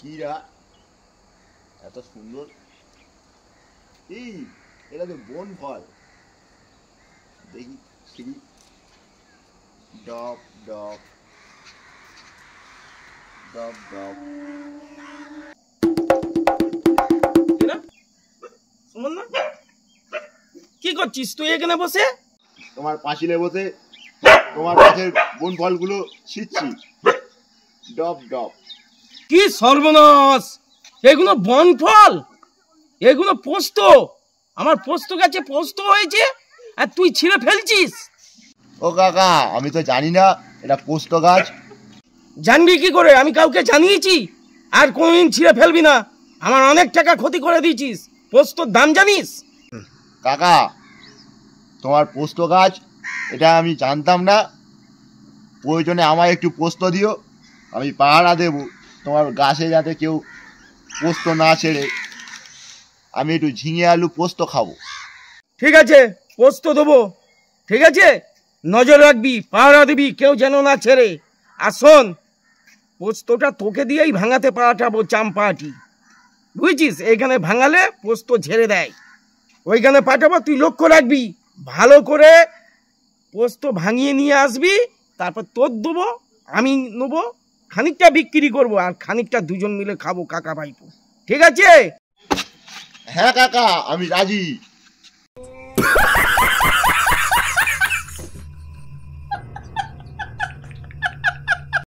কিরা এত সুন্দর এই এটা তো বন ফল দেখি ছিড়ি ডব ডব ডব ডব কি করছিস তুই এখানে বসে? তোমার পাঁচিলে বসে তোমার গাছের বন ফলগুলো ছিঁড়ছি ডব ডব। কি সর্বনাশ! এগুলো বন ফল, এগুলো পোস্ত। আমার পোস্ত গাছে পোস্ত হয়েছে আর তুই ছিঁড়ে ফেলছিস। ও কাকা আমি তো জানি না এটা পোস্ত গাছ। জানবি কি করে? আমি কাউকে জানিয়েছি আর কোনোদিন ছিঁড়ে ফেলবি না। আমার অনেক টাকা ক্ষতি করে দিয়েছিস। পোস্তর দাম জানিস? কাকা তোমার পোস্ত গাছ এটা আমি জানতাম না, প্রয়োজনে আমায় একটু পোস্ত দিও, আমি পাহারা দেব তোমার গাছে যাতে কেউ পোস্ত না ছেড়ে। আমি একটু ঝিঙে আলু পোস্ত খাবো। ঠিক আছে, পোস্ত দেবো। ঠিক আছে, নজর রাখবি, পাহারা দিবি, কেউ যেন না ছেড়ে। আর শোন, পোস্তটা তোকে দিয়েই ভাঙাতে পাঠাবো চাম্পাহাটি, বুঝছিস? এইখানে ভাঙালে পোস্ত ঝেড়ে দেয়, ওইখানে পাঠাবো। তুই লক্ষ্য রাখবি, ভালো করে পোস্ত ভাঙিয়ে নিয়ে আসবি, তারপর তোর দেবো, আমি নেবো, খানিকটা বিক্রি করবো আর খানিকটা দুজন মিলে খাবো কাকা ভাইপো। ঠিক আছে? হ্যাঁ কাকা আমি রাজি।